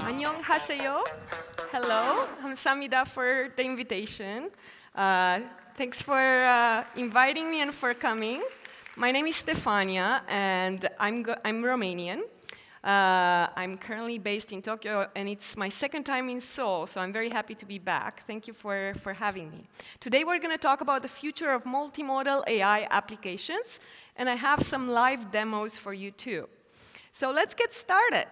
안녕하세요. Hello. 감사합니다 for the invitation. Thanks for inviting me and for coming. My name is Stefania, and I'm Romanian. I'm currently based in Tokyo, and it's my second time in Seoul, so I'm very happy to be back. Thank you for having me. Today we're going to talk about the future of multimodal AI applications, and I have some live demos for you too. So let's get started.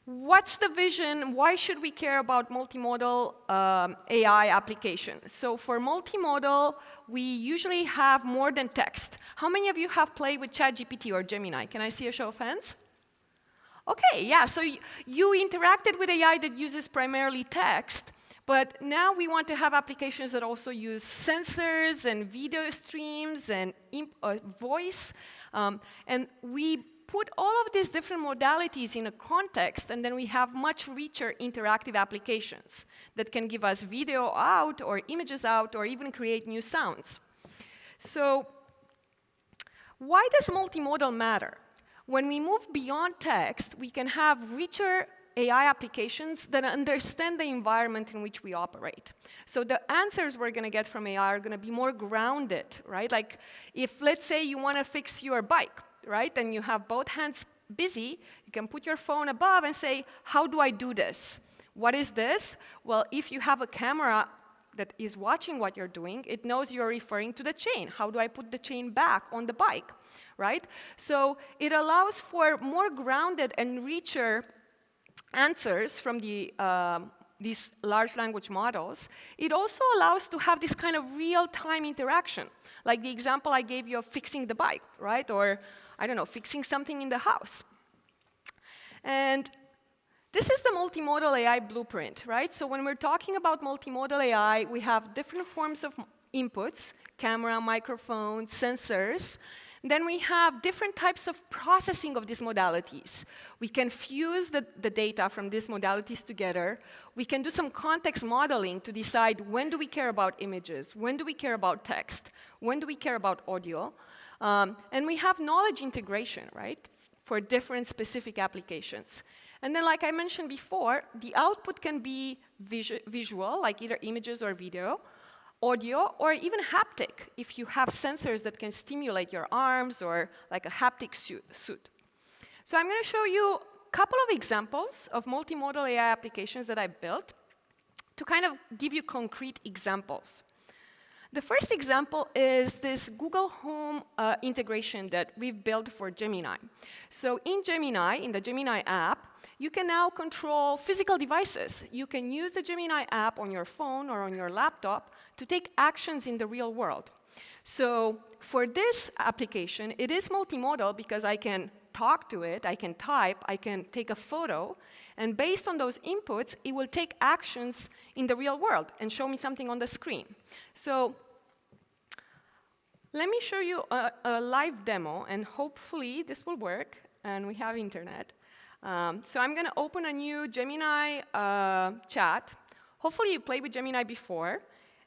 What's the vision? Why should we care about multimodal AI application? So for multimodal, we usually have more than text. How many of you have played with ChatGPT or Gemini? Can I see a show of hands? Okay, yeah, so you interacted with AI that uses primarily text, but now we want to have applications that also use sensors and video streams and voice, and we put all of these different modalities in a context, and then we have much richer interactive applications that can give us video out or images out or even create new sounds. So why does multimodal matter? When we move beyond text, we can have richer AI applications that understand the environment in which we operate. So the answers we're going to get from AI are going to be more grounded, right? Like if, let's say, you want to fix your bike, right? And you have both hands busy, you can put your phone above and say, how do I do this? What is this? Well, if you have a camera that is watching what you're doing, it knows you're referring to the chain. How do I put the chain back on the bike, right? So it allows for more grounded and richer answers from these large language models. It also allows to have this kind of real-time interaction, like the example I gave you of fixing the bike, right? Or, I don't know, fixing something in the house. And this is the multimodal AI blueprint, right? So when we're talking about multimodal AI, we have different forms of inputs, camera, microphone, sensors. Then we have different types of processing of these modalities. We can fuse the data from these modalities together. We can do some context modeling to decide when do we care about images, when do we care about text, when do we care about audio. And we have knowledge integration, right, for different specific applications. And then, like I mentioned before, the output can be visual, like either images or video, audio, or even haptic, if you have sensors that can stimulate your arms or like a haptic suit. So I'm going to show you a couple of examples of multimodal AI applications that I built to kind of give you concrete examples. The first example is this Google Home integration that we've built for Gemini. So in Gemini, in the Gemini app, you can now control physical devices. You can use the Gemini app on your phone or on your laptop to take actions in the real world. So for this application, it is multimodal because I can talk to it, I can type, I can take a photo, and based on those inputs, it will take actions in the real world and show me something on the screen. So let me show you a live demo, and hopefully this will work, and we have internet. So I'm going to open a new Gemini chat. Hopefully you played with Gemini before.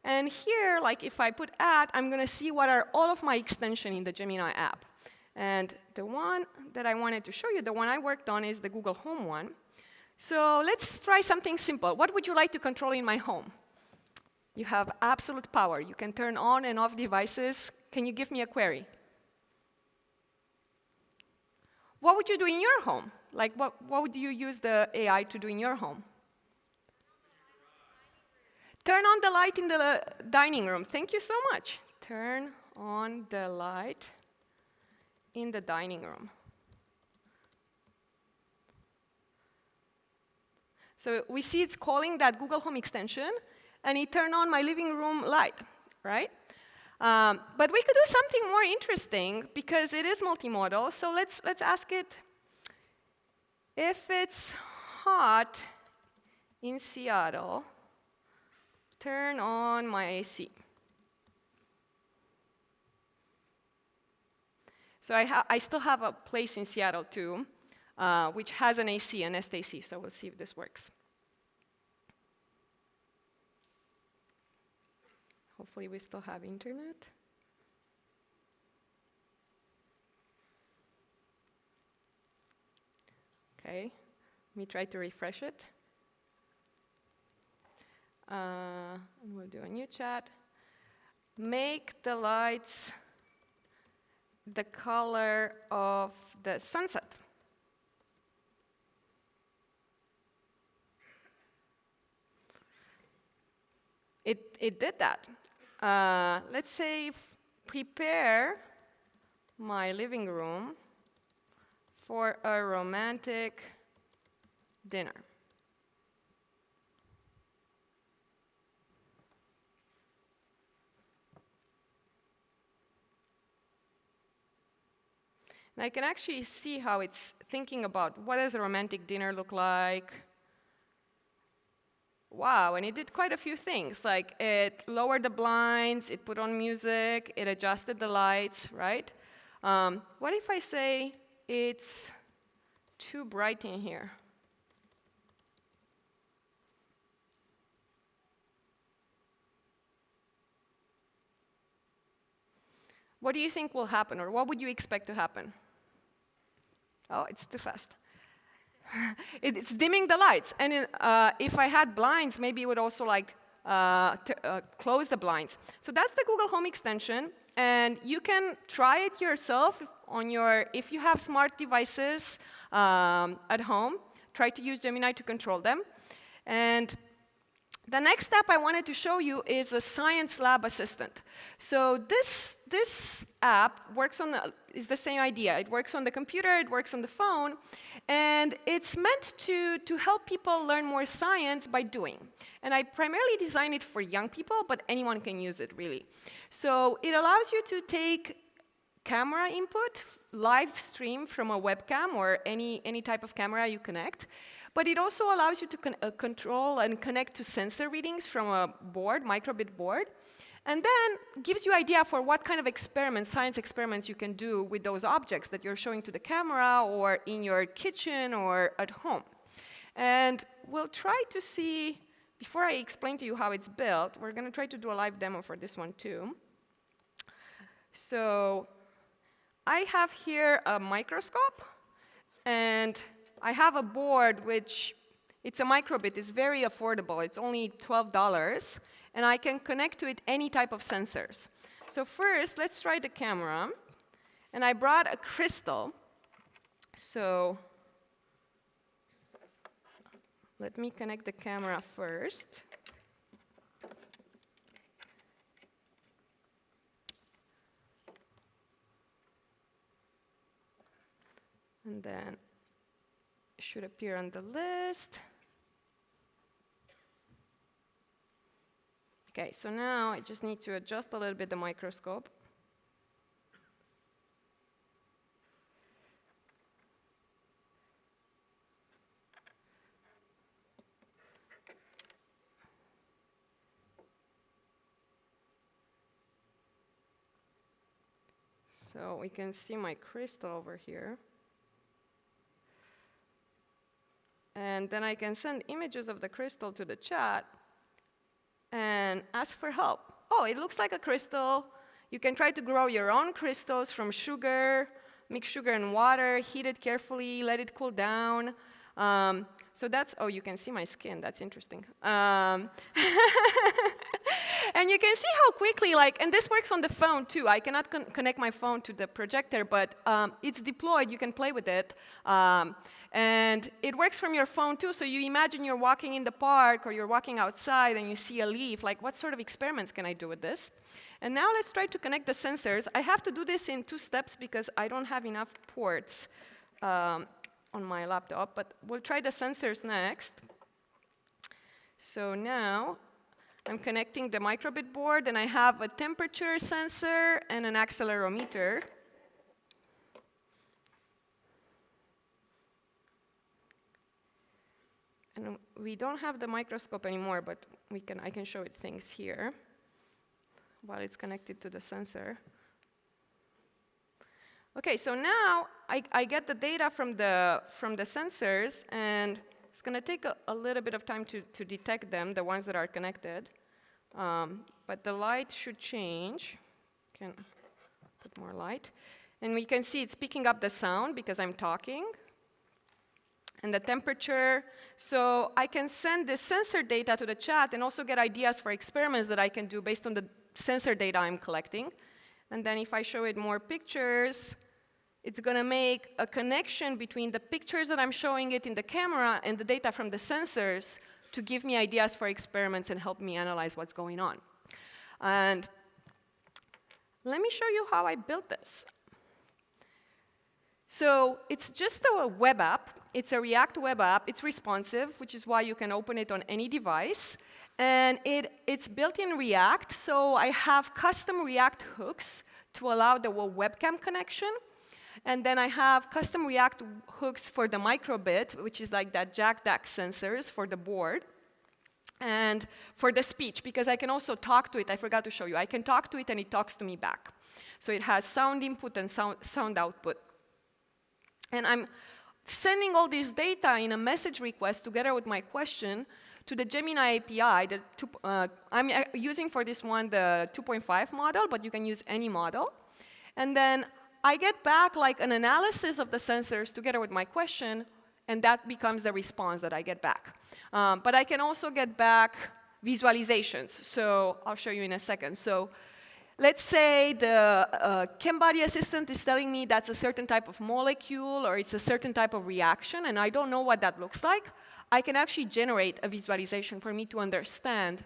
And here, like if I put add, I'm going to see what are all of my extensions in the Gemini app. And the one that I wanted to show you, the one I worked on, is the Google Home one. So let's try something simple. What would you like to control in my home? You have absolute power. You can turn on and off devices. Can you give me a query? What would you do in your home? Like, what would you use the AI to do in your home? Turn on the light in the dining room. Thank you so much. Turn on the light in the dining room. So we see it's calling that Google Home extension, and it turned on my living room light, right? But we could do something more interesting because it is multimodal. So let's ask it if it's hot in Seattle, turn on my AC. So I still have a place in Seattle too, which has an AC, an Nest AC. So we'll see if this works. Hopefully we still have internet. Okay, Let me try to refresh it. And we'll do a new chat. Make the lights the color of the sunset. It did that. Let's say prepare my living room for a romantic dinner. And I can actually see how it's thinking about what does a romantic dinner look like. Wow, and it did quite a few things. Like it lowered the blinds, it put on music, it adjusted the lights, right? What if I say it's too bright in here? What do you think will happen, or what would you expect to happen? Oh, it's too fast. It's dimming the lights. And if I had blinds, maybe it would also like close the blinds. So that's the Google Home extension. And you can try it yourself on if you have smart devices at home, try to use Gemini to control them. And the next step I wanted to show you is a science lab assistant. So this app is the same idea. It works on the computer, it works on the phone, and it's meant to help people learn more science by doing. And I primarily designed it for young people, but anyone can use it, really. So it allows you to take camera input, live stream from a webcam or any type of camera you connect. But it also allows you to control and connect to sensor readings from a board, microbit board, and then gives you idea for what kind of experiments, science experiments you can do with those objects that you're showing to the camera or in your kitchen or at home. And we'll try to see, before I explain to you how it's built, we're going to try to do a live demo for this one too. So I have here a microscope, and I have a board which, it's a microbit, it's very affordable, it's only $12, and I can connect to it any type of sensors. So first, let's try the camera, and I brought a crystal. So let me connect the camera first. And then it should appear on the list. Okay, so now I just need to adjust a little bit the microscope. So we can see my crystal over here. And then I can send images of the crystal to the chat and ask for help. Oh, it looks like a crystal. You can try to grow your own crystals from sugar, mix sugar and water, heat it carefully, let it cool down. So that's, oh, you can see my skin, that's interesting. And you can see how quickly, and this works on the phone too. I cannot connect my phone to the projector, but it's deployed, you can play with it. And it works from your phone too, so you imagine you're walking in the park or you're walking outside and you see a leaf, like what sort of experiments can I do with this? And now let's try to connect the sensors. I have to do this in 2 steps because I don't have enough ports on my laptop, but we'll try the sensors next. So now I'm connecting the microbit board, and I have a temperature sensor and an accelerometer. And we don't have the microscope anymore, but I can show it things here while it's connected to the sensor. Okay, so now I get the data from the sensors, and it's going to take a little bit of time to detect them, the ones that are connected. But the light should change. Can put more light. And we can see it's picking up the sound because I'm talking. and the temperature. So I can send this sensor data to the chat and also get ideas for experiments that I can do based on the sensor data I'm collecting. And then if I show it more pictures, it's going to make a connection between the pictures that I'm showing it in the camera and the data from the sensors to give me ideas for experiments and help me analyze what's going on. And let me show you how I built this. So it's just a web app. It's a React web app. It's responsive, which is why you can open it on any device. And it's built in React, so I have custom React hooks to allow the webcam connection. And then I have custom React hooks for the microbit, which is like that JAK-DAC sensors for the board. And for the speech, because I can also talk to it. I forgot to show you. I can talk to it, and it talks to me back. So it has sound input and sound output. And I'm sending all this data in a message request together with my question to the Gemini API. I'm using for this one the 2.5 model, but you can use any model. And then I get back like an analysis of the sensors together with my question, and that becomes the response that I get back. But I can also get back visualizations. So I'll show you in a second. So let's say the ChemBody assistant is telling me that's a certain type of molecule or it's a certain type of reaction, and I don't know what that looks like. I can actually generate a visualization for me to understand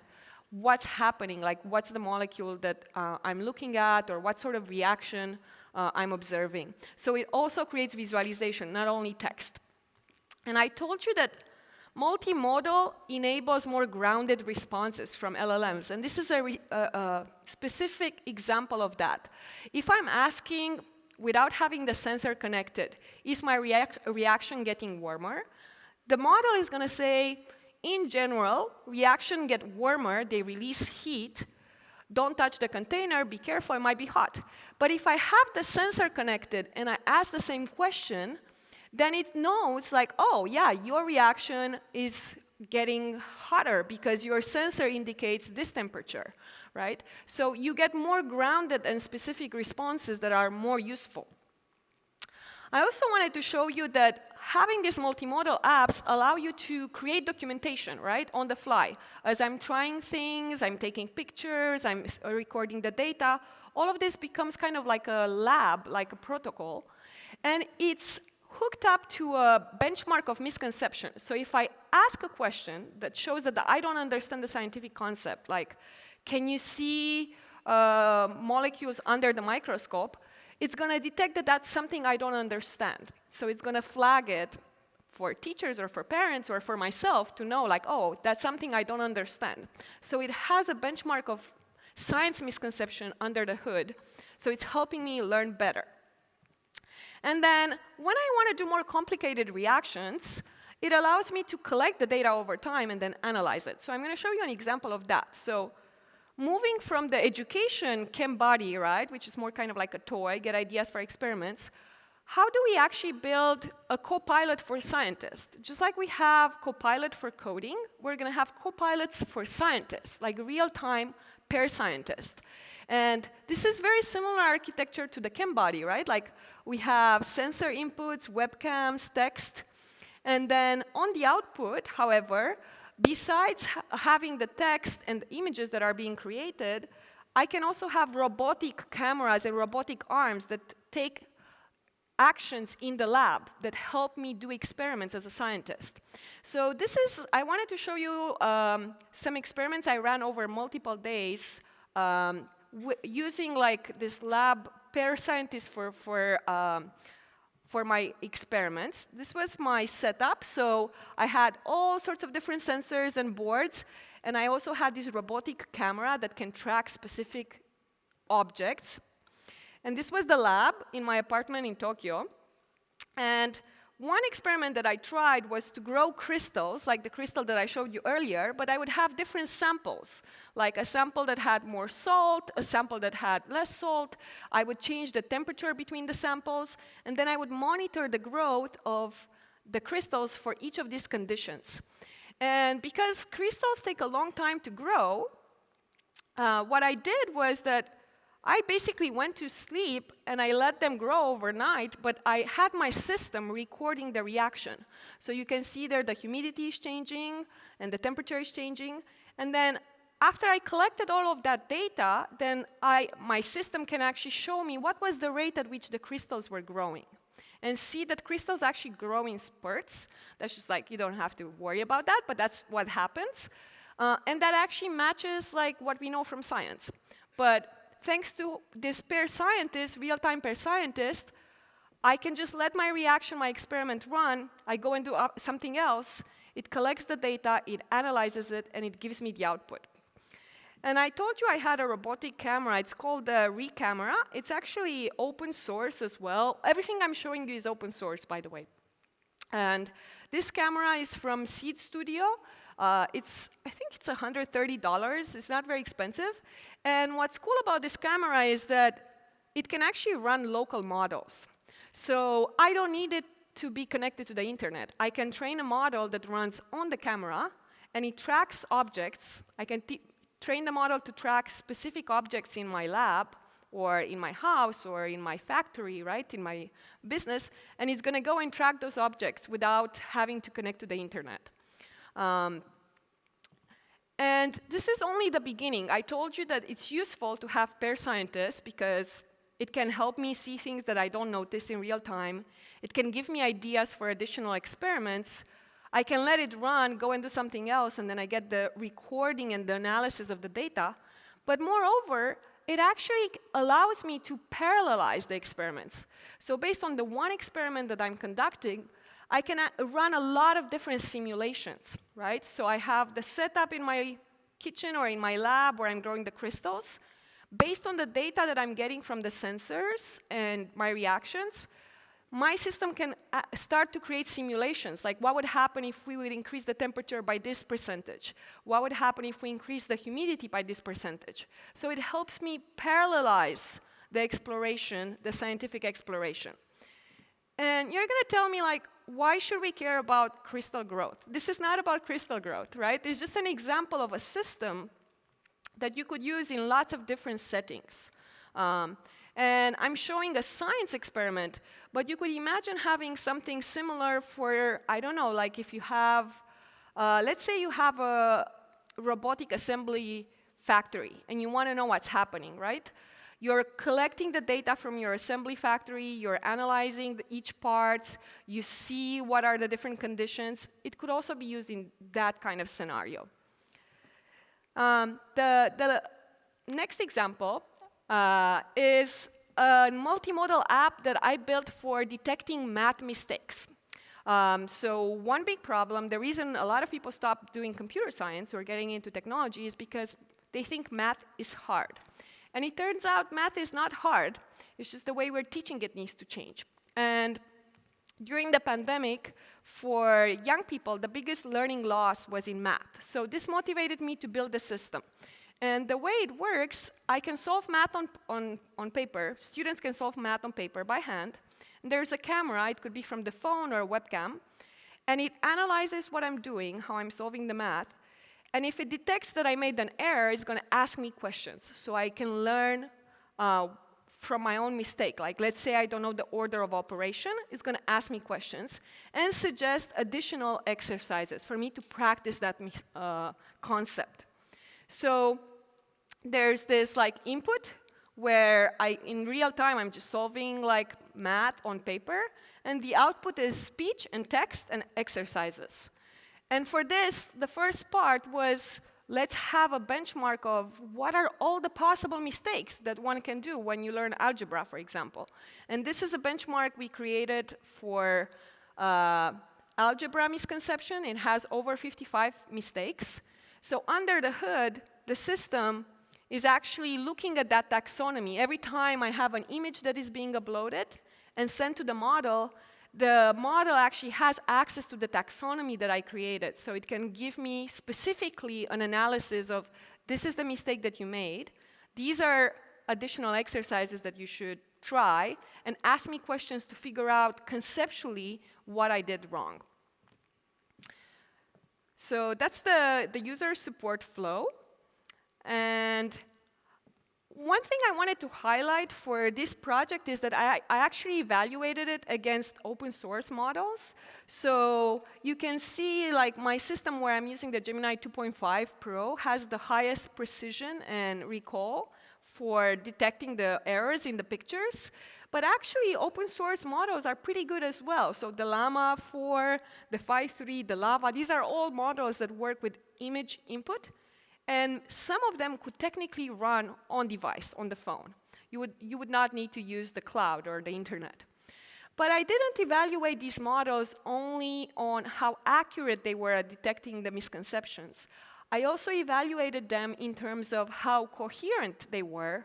what's happening, like what's the molecule that I'm looking at, or what sort of reaction I'm observing. So it also creates visualization, not only text. And I told you that multimodal enables more grounded responses from LLMs, and this is a specific example of that. If I'm asking, without having the sensor connected, is my reaction getting warmer? The model is going to say, in general, reactions get warmer, they release heat. Don't touch the container, be careful, it might be hot. But if I have the sensor connected and I ask the same question, then it knows, like, oh, yeah, your reaction is getting hotter because your sensor indicates this temperature, right? So you get more grounded and specific responses that are more useful. I also wanted to show you that having these multimodal apps allow you to create documentation, right, on the fly. As I'm trying things, I'm taking pictures, I'm recording the data, all of this becomes kind of like a lab, like a protocol. And it's hooked up to a benchmark of misconception. So if I ask a question that shows that I don't understand the scientific concept, like, can you see molecules under the microscope? It's going to detect that that's something I don't understand. So it's going to flag it for teachers or for parents or for myself to know, like, oh, that's something I don't understand. So it has a benchmark of science misconception under the hood. So it's helping me learn better. And then when I want to do more complicated reactions, it allows me to collect the data over time and then analyze it. So I'm going to show you an example of that. So moving from the education ChemBody, right, which is more kind of like a toy, get ideas for experiments, how do we actually build a co-pilot for scientists? Just like we have co-pilot for coding, we're going to have co-pilots for scientists, like real-time pair scientists. And this is very similar architecture to the ChemBody, right? Like we have sensor inputs, webcams, text, and then on the output, however, besides having the text and images that are being created, I can also have robotic cameras and robotic arms that take actions in the lab that help me do experiments as a scientist. So I wanted to show you some experiments I ran over multiple days using like this lab pair scientist for my experiments. This was my setup. So I had all sorts of different sensors and boards, and I also had this robotic camera that can track specific objects. And this was the lab in my apartment in Tokyo. And one experiment that I tried was to grow crystals, like the crystal that I showed you earlier, but I would have different samples, like a sample that had more salt, a sample that had less salt. I would change the temperature between the samples, and then I would monitor the growth of the crystals for each of these conditions. And because crystals take a long time to grow, what I did was that I basically went to sleep and I let them grow overnight, but I had my system recording the reaction. So you can see there the humidity is changing and the temperature is changing. And then after I collected all of that data, then my system can actually show me what was the rate at which the crystals were growing. And see that crystals actually grow in spurts. That's just like, you don't have to worry about that, but that's what happens. And that actually matches like what we know from science. But thanks to this pair scientist, real-time pair scientist, I can just let my reaction, my experiment run. I go and do something else. It collects the data, it analyzes it, and it gives me the output. And I told you I had a robotic camera. It's called the Camera. It's actually open source as well. Everything I'm showing you is open source, by the way. And this camera is from Seed Studio. I think it's $130. It's not very expensive. And what's cool about this camera is that it can actually run local models. So I don't need it to be connected to the internet. I can train a model that runs on the camera, and it tracks objects. I can train the model to track specific objects in my lab, or in my house, or in my factory, right, in my business, and it's going to go and track those objects without having to connect to the internet. And this is only the beginning. I told you that it's useful to have pair scientists because it can help me see things that I don't notice in real time. It can give me ideas for additional experiments. I can let it run, go and do something else, and then I get the recording and the analysis of the data. But moreover, it actually allows me to parallelize the experiments. So based on the one experiment that I'm conducting, I can run a lot of different simulations, right? So I have the setup in my kitchen or in my lab where I'm growing the crystals. Based on the data that I'm getting from the sensors and my reactions, my system can start to create simulations, like what would happen if we would increase the temperature by this percentage? What would happen if we increase the humidity by this percentage? So it helps me parallelize the exploration, the scientific exploration. And you're going to tell me, like, why should we care about crystal growth? This is not about crystal growth, right? It's just an example of a system that you could use in lots of different settings. And I'm showing a science experiment, but you could imagine having something similar for, I don't know, like if you have, let's say you have a robotic assembly factory, and you want to know what's happening, right? You're collecting the data from your assembly factory, you're analyzing each part, you see what are the different conditions. It could also be used in that kind of scenario. The next example is a multimodal app that I built for detecting math mistakes. So one big problem, the reason a lot of people stop doing computer science or getting into technology is because they think math is hard. And it turns out math is not hard. It's just the way we're teaching it needs to change. And during the pandemic, for young people, the biggest learning loss was in math. So this motivated me to build a system. And the way it works, I can solve math on paper. Students can solve math on paper by hand. And there's a camera. It could be from the phone or a webcam. And it analyzes what I'm doing, how I'm solving the math. And if it detects that I made an error, it's going to ask me questions. So I can learn from my own mistake. Like, let's say I don't know the order of operation. It's going to ask me questions and suggest additional exercises for me to practice that concept. So there's this like input where in real time I'm just solving like math on paper, and the output is speech and text and exercises. And for this, the first part was, let's have a benchmark of what are all the possible mistakes that one can do when you learn algebra, for example. And this is a benchmark we created for algebra misconception. It has over 55 mistakes. So under the hood, the system is actually looking at that taxonomy. Every time I have an image that is being uploaded and sent to the model actually has access to the taxonomy that I created. So it can give me specifically an analysis of, this is the mistake that you made. These are additional exercises that you should try, and ask me questions to figure out conceptually what I did wrong. So that's the user support flow. And One thing I wanted to highlight for this project is that I actually evaluated it against open source models. So you can see like my system where I'm using the Gemini 2.5 Pro has the highest precision and recall for detecting the errors in the pictures. But actually, open source models are pretty good as well. So the Llama 4, the 5.3, the Lava, these are all models that work with image input. And some of them could technically run on device, on the phone. You would not need to use the cloud or the internet. But I didn't evaluate these models only on how accurate they were at detecting the misconceptions. I also evaluated them in terms of how coherent they were,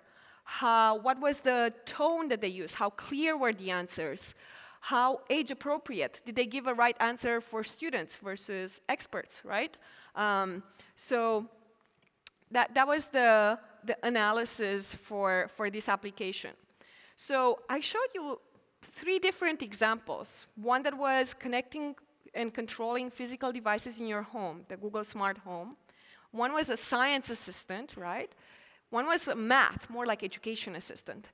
what was the tone that they used, how clear were the answers, how age appropriate. Did they give a right answer for students versus experts, right? So that was the analysis for this application. So I showed you 3 different examples. One that was connecting and controlling physical devices in your home, the Google Smart Home. One was a science assistant, right? One was a math, more like education assistant.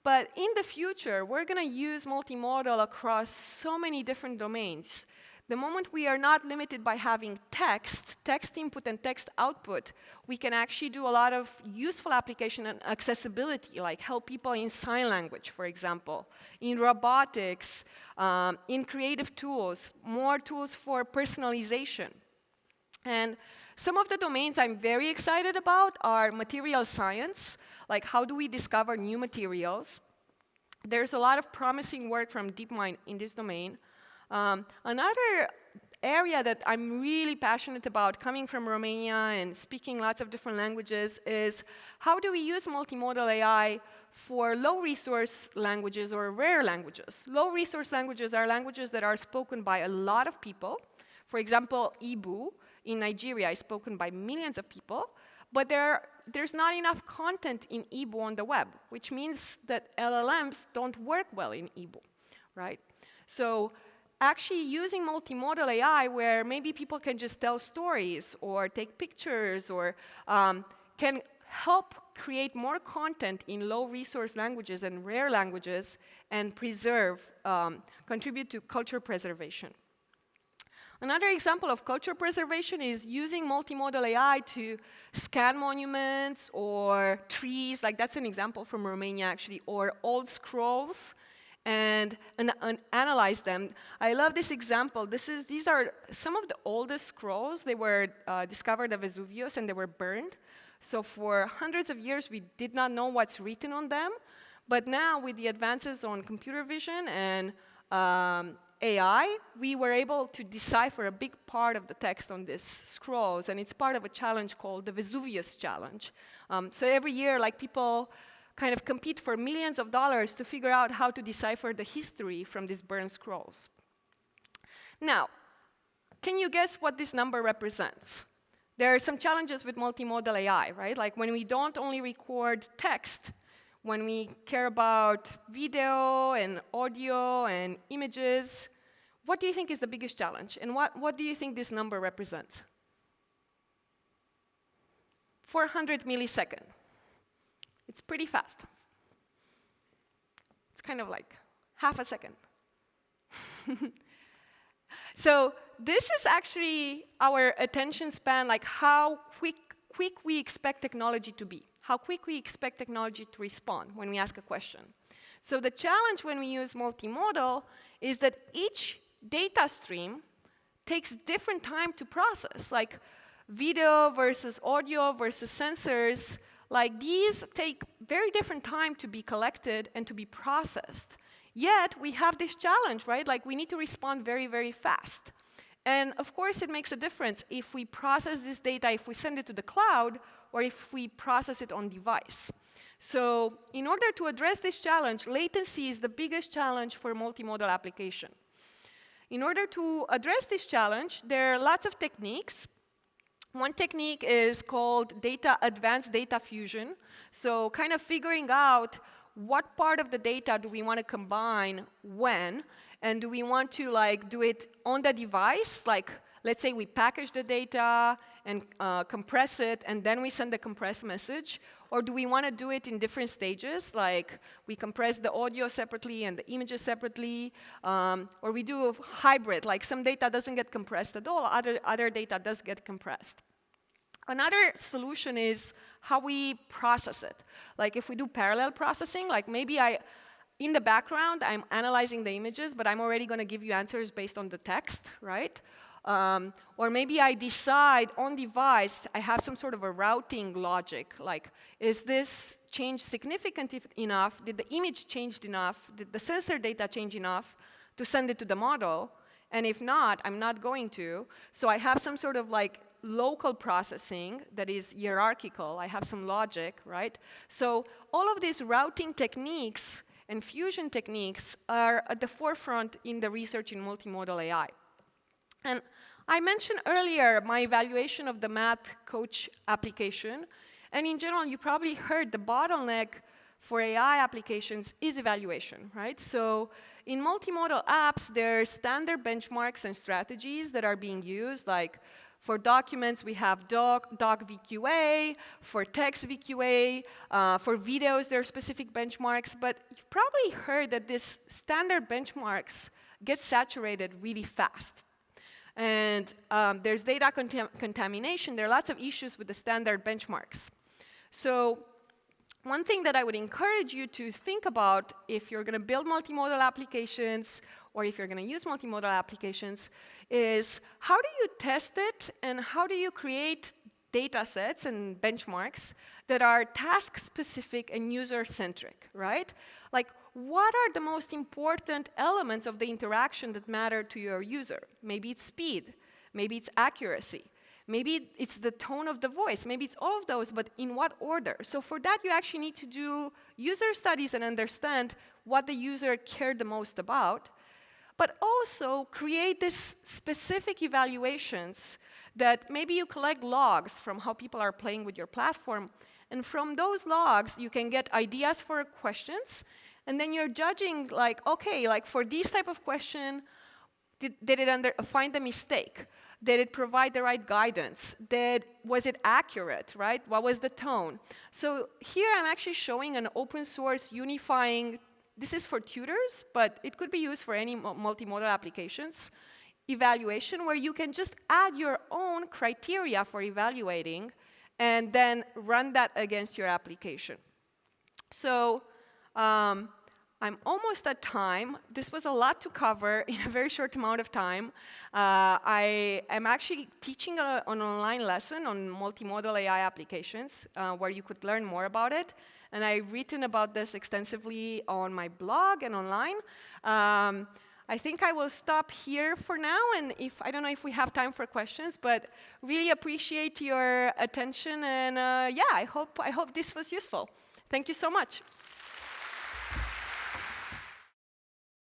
But in the future, we're going to use multimodal across so many different domains. The moment we are not limited by having text input and text output, we can actually do a lot of useful application and accessibility, like help people in sign language, for example, in robotics, in creative tools, more tools for personalization. And some of the domains I'm very excited about are material science, like how do we discover new materials. There's a lot of promising work from DeepMind in this domain. Another area that I'm really passionate about, coming from Romania and speaking lots of different languages, is how do we use multimodal AI for low-resource languages or rare languages. Low-resource languages are languages that are spoken by a lot of people. For example, Igbo in Nigeria is spoken by millions of people, but there's not enough content in Igbo on the web, which means that LLMs don't work well in Igbo, right? So actually using multimodal AI where maybe people can just tell stories or take pictures or can help create more content in low-resource languages and rare languages and contribute to culture preservation. Another example of culture preservation is using multimodal AI to scan monuments or trees, like that's an example from Romania actually, or old scrolls, and analyze them. I love this example. These are some of the oldest scrolls. They were discovered at Vesuvius and they were burned. So for hundreds of years, we did not know what's written on them. But now with the advances on computer vision and AI, we were able to decipher a big part of the text on these scrolls, and it's part of a challenge called the Vesuvius Challenge. So every year, like people kind of compete for millions of dollars to figure out how to decipher the history from these burned scrolls. Now, can you guess what this number represents? There are some challenges with multimodal AI, right? Like when we don't only record text, when we care about video and audio and images, what do you think is the biggest challenge? And what do you think this number represents? 400 milliseconds. It's pretty fast. It's kind of like half a second. So this is actually our attention span, like how quick we expect technology to be. How quick we expect technology to respond when we ask a question. So the challenge when we use multimodal is that each data stream takes different time to process, like video versus audio versus sensors, like these take very different time to be collected and to be processed. Yet we have this challenge, right? Like we need to respond very, very fast. And of course it makes a difference if we process this data, if we send it to the cloud, or if we process it on device. So in order to address this challenge, latency is the biggest challenge for multimodal application. In order to address this challenge, there are lots of techniques. One technique is called advanced data fusion. So kind of figuring out what part of the data do we want to combine when, and do we want to like do it on the device, like let's say we package the data and compress it, and then we send the compressed message? Or do we want to do it in different stages, like we compress the audio separately and the images separately, or we do a hybrid, like some data doesn't get compressed at all, other data does get compressed. Another solution is how we process it. Like if we do parallel processing, like maybe in the background, I'm analyzing the images, but I'm already going to give you answers based on the text, right? Or maybe I decide on device, I have some sort of a routing logic, like is this change significant enough? Did the image change enough? Did the sensor data change enough to send it to the model? And if not, I'm not going to. So I have some sort of like local processing that is hierarchical. I have some logic, right? So all of these routing techniques and fusion techniques are at the forefront in the research in multimodal AI. And I mentioned earlier my evaluation of the Math Coach application. And in general, you probably heard the bottleneck for AI applications is evaluation, right? So in multimodal apps, there are standard benchmarks and strategies that are being used. Like for documents, we have doc VQA. For text VQA. For videos, there are specific benchmarks. But you've probably heard that these standard benchmarks get saturated really fast. And there's data contamination. There are lots of issues with the standard benchmarks. So one thing that I would encourage you to think about if you're going to build multimodal applications or if you're going to use multimodal applications is how do you test it and how do you create data sets and benchmarks that are task-specific and user-centric, right? Like, what are the most important elements of the interaction that matter to your user? Maybe it's speed. Maybe it's accuracy. Maybe it's the tone of the voice. Maybe it's all of those, but in what order? So for that, you actually need to do user studies and understand what the user cared the most about, but also create these specific evaluations that maybe you collect logs from how people are playing with your platform, and from those logs, you can get ideas for questions, and then you're judging, like, okay, like for this type of question, did it find the mistake? Did it provide the right guidance? Was it accurate, right? What was the tone? So here I'm actually showing an open source unifying, this is for tutors, but it could be used for any multimodal applications, evaluation where you can just add your own criteria for evaluating and then run that against your application. So I'm almost at time. This was a lot to cover in a very short amount of time. I am actually teaching an online lesson on multimodal AI applications where you could learn more about it. And I've written about this extensively on my blog and online. I think I will stop here for now, and I don't know if we have time for questions, but really appreciate your attention, and yeah, I hope this was useful. Thank you so much.